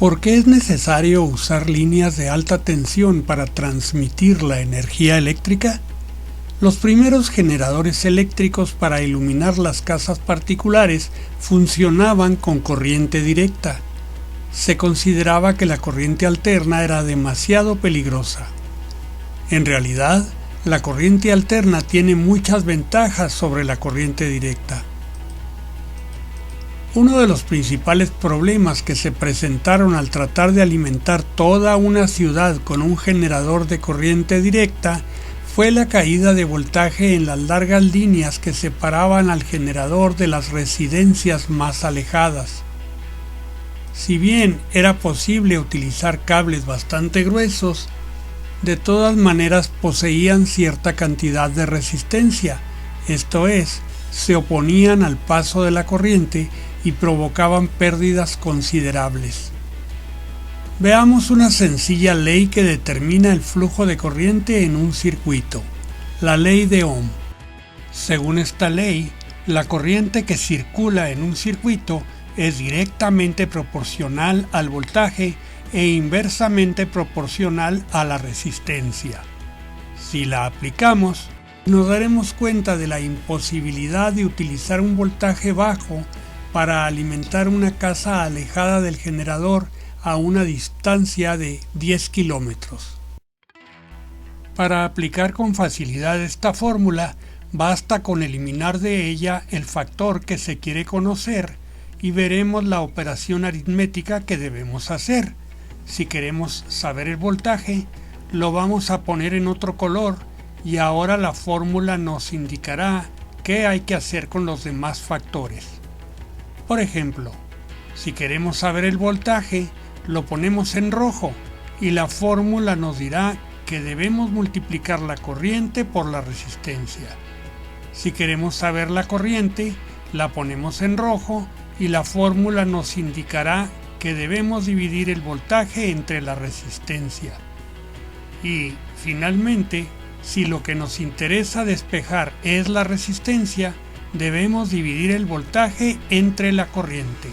¿Por qué es necesario usar líneas de alta tensión para transmitir la energía eléctrica? Los primeros generadores eléctricos para iluminar las casas particulares funcionaban con corriente directa. Se consideraba que la corriente alterna era demasiado peligrosa. En realidad, la corriente alterna tiene muchas ventajas sobre la corriente directa. Uno de los principales problemas que se presentaron al tratar de alimentar toda una ciudad con un generador de corriente directa fue la caída de voltaje en las largas líneas que separaban al generador de las residencias más alejadas. Si bien era posible utilizar cables bastante gruesos, de todas maneras poseían cierta cantidad de resistencia, esto es, se oponían al paso de la corriente y provocaban pérdidas considerables. Veamos una sencilla ley que determina el flujo de corriente en un circuito, la ley de Ohm. Según esta ley, la corriente que circula en un circuito es directamente proporcional al voltaje e inversamente proporcional a la resistencia. Si la aplicamos, nos daremos cuenta de la imposibilidad de utilizar un voltaje bajo para alimentar una casa alejada del generador a una distancia de 10 kilómetros. Para aplicar con facilidad esta fórmula, basta con eliminar de ella el factor que se quiere conocer y veremos la operación aritmética que debemos hacer. Si queremos saber el voltaje, lo vamos a poner en otro color y ahora la fórmula nos indicará qué hay que hacer con los demás factores. Por ejemplo, si queremos saber el voltaje, lo ponemos en rojo y la fórmula nos dirá que debemos multiplicar la corriente por la resistencia. Si queremos saber la corriente, la ponemos en rojo y la fórmula nos indicará que debemos dividir el voltaje entre la resistencia. Y, finalmente, si lo que nos interesa despejar es la resistencia, debemos dividir el voltaje entre la corriente.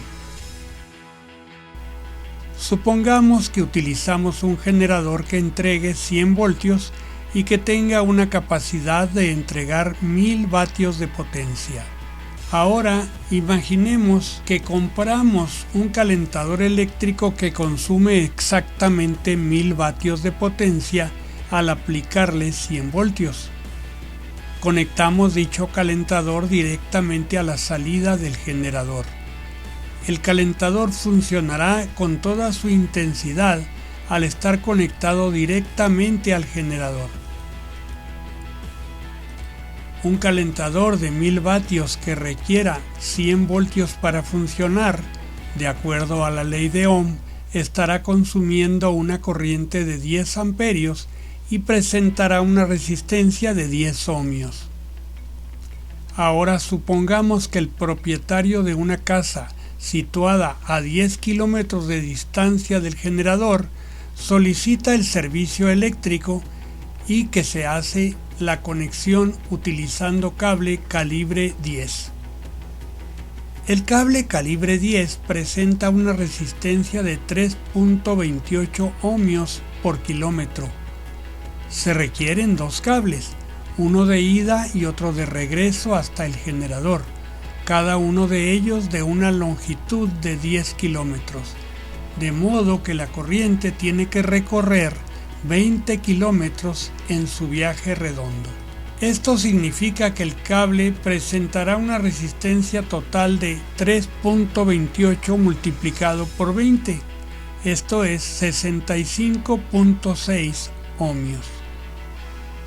Supongamos que utilizamos un generador que entregue 100 voltios y que tenga una capacidad de entregar 1000 vatios de potencia. Ahora imaginemos que compramos un calentador eléctrico que consume exactamente 1000 vatios de potencia al aplicarle 100 voltios. Conectamos dicho calentador directamente a la salida del generador. El calentador funcionará con toda su intensidad al estar conectado directamente al generador. Un calentador de 1000 vatios que requiera 100 voltios para funcionar, de acuerdo a la ley de Ohm, estará consumiendo una corriente de 10 amperios y presentará una resistencia de 10 ohmios. Ahora supongamos que el propietario de una casa situada a 10 kilómetros de distancia del generador solicita el servicio eléctrico y que se hace la conexión utilizando cable calibre 10. El cable calibre 10 presenta una resistencia de 3.28 ohmios por kilómetro. Se requieren dos cables, uno de ida y otro de regreso hasta el generador, cada uno de ellos de una longitud de 10 kilómetros, de modo que la corriente tiene que recorrer 20 kilómetros en su viaje redondo. Esto significa que el cable presentará una resistencia total de 3.28 multiplicado por 20, esto es 65.6 ohmios.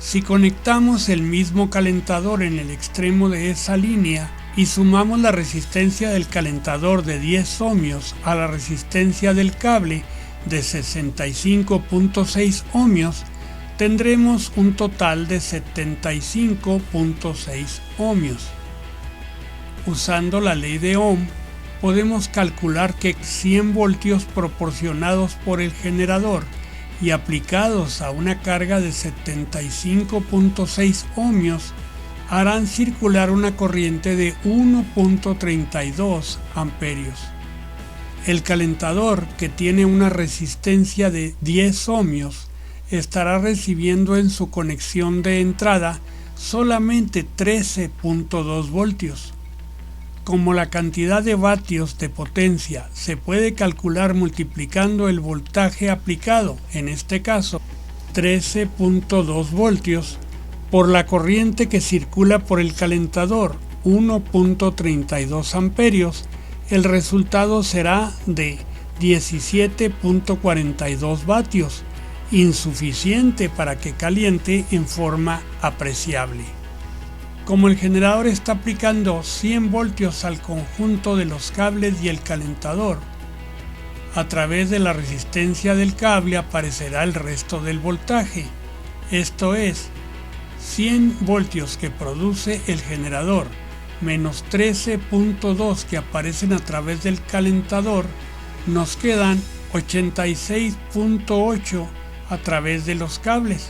Si conectamos el mismo calentador en el extremo de esa línea y sumamos la resistencia del calentador de 10 ohmios a la resistencia del cable de 65.6 ohmios, tendremos un total de 75.6 ohmios. Usando la ley de Ohm, podemos calcular que 100 voltios proporcionados por el generador y aplicados a una carga de 75.6 ohmios harán circular una corriente de 1.32 amperios. El calentador, que tiene una resistencia de 10 ohmios, estará recibiendo en su conexión de entrada solamente 13.2 voltios. Como la cantidad de vatios de potencia se puede calcular multiplicando el voltaje aplicado, en este caso 13.2 voltios, por la corriente que circula por el calentador, 1.32 amperios, el resultado será de 17.42 vatios, insuficiente para que caliente en forma apreciable. Como el generador está aplicando 100 voltios al conjunto de los cables y el calentador, a través de la resistencia del cable aparecerá el resto del voltaje, esto es, 100 voltios que produce el generador, menos 13.2 que aparecen a través del calentador, nos quedan 86.8 a través de los cables,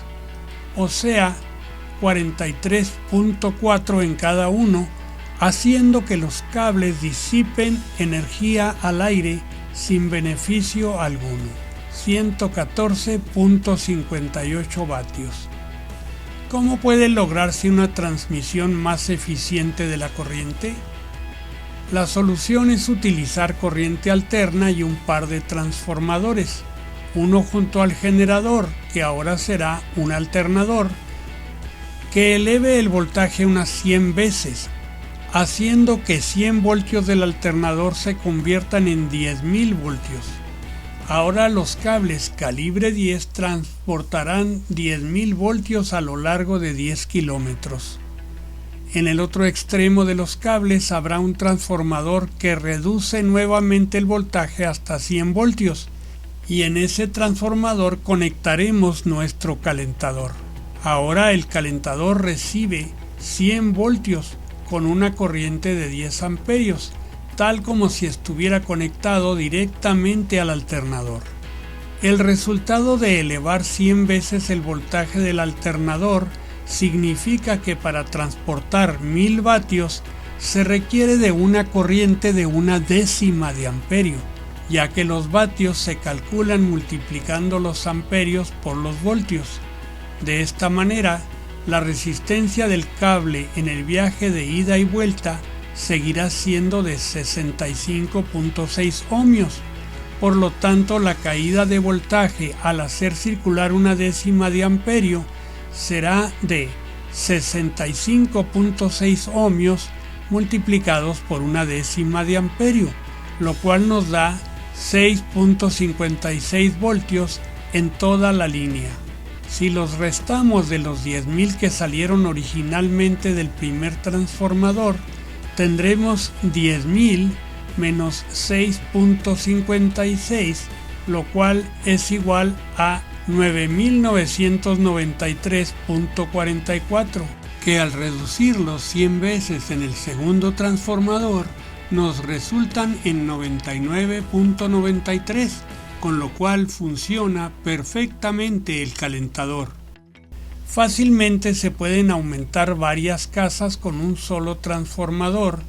o sea, 43.4 en cada uno, haciendo que los cables disipen energía al aire sin beneficio alguno, 114.58 vatios. ¿Cómo puede lograrse una transmisión más eficiente de la corriente? La solución es utilizar corriente alterna y un par de transformadores, uno junto al generador, que ahora será un alternador, que eleve el voltaje unas 100 veces, haciendo que 100 voltios del alternador se conviertan en 10.000 voltios. Ahora los cables calibre 10 transportarán 10.000 voltios a lo largo de 10 kilómetros. En el otro extremo de los cables habrá un transformador que reduce nuevamente el voltaje hasta 100 voltios, y en ese transformador conectaremos nuestro calentador. Ahora el calentador recibe 100 voltios con una corriente de 10 amperios, tal como si estuviera conectado directamente al alternador. El resultado de elevar 100 veces el voltaje del alternador significa que para transportar 1000 vatios se requiere de una corriente de 1/10 de amperio, ya que los vatios se calculan multiplicando los amperios por los voltios. De esta manera, la resistencia del cable en el viaje de ida y vuelta seguirá siendo de 65.6 ohmios. Por lo tanto, la caída de voltaje al hacer circular 1/10 de amperio será de 65.6 ohmios multiplicados por 1/10 de amperio, lo cual nos da 6.56 voltios en toda la línea. Si los restamos de los 10.000 que salieron originalmente del primer transformador, tendremos 10.000 menos 6.56, lo cual es igual a 9.993.44, que al reducirlos 100 veces en el segundo transformador, nos resultan en 99.93, con lo cual funciona perfectamente el calentador. Fácilmente se pueden aumentar varias casas con un solo transformador,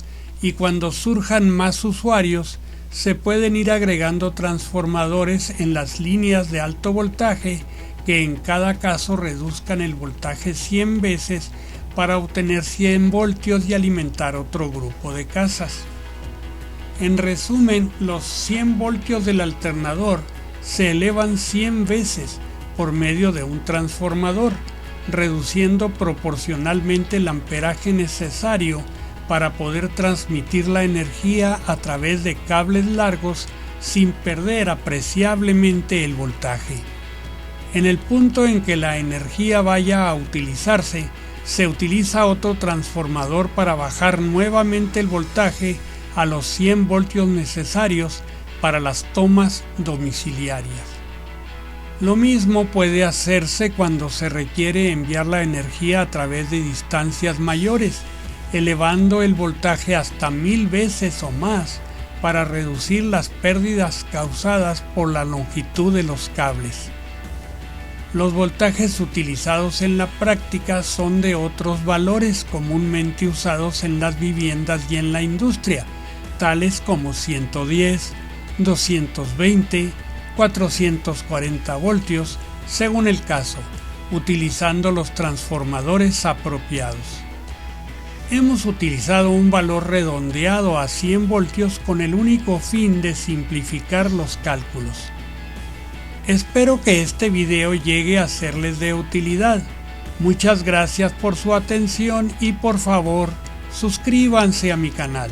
y cuando surjan más usuarios se pueden ir agregando transformadores en las líneas de alto voltaje que en cada caso reduzcan el voltaje 100 veces para obtener 100 voltios y alimentar otro grupo de casas. En resumen, los 100 voltios del alternador se elevan 100 veces por medio de un transformador, reduciendo proporcionalmente el amperaje necesario para poder transmitir la energía a través de cables largos sin perder apreciablemente el voltaje. En el punto en que la energía vaya a utilizarse, se utiliza otro transformador para bajar nuevamente el voltaje a los 100 voltios necesarios para las tomas domiciliarias. Lo mismo puede hacerse cuando se requiere enviar la energía a través de distancias mayores, elevando el voltaje hasta 1000 veces o más para reducir las pérdidas causadas por la longitud de los cables. Los voltajes utilizados en la práctica son de otros valores comúnmente usados en las viviendas y en la industria, tales como 110, 220, 440 voltios, según el caso, utilizando los transformadores apropiados. Hemos utilizado un valor redondeado a 100 voltios con el único fin de simplificar los cálculos. Espero que este video llegue a serles de utilidad. Muchas gracias por su atención y por favor, suscríbanse a mi canal.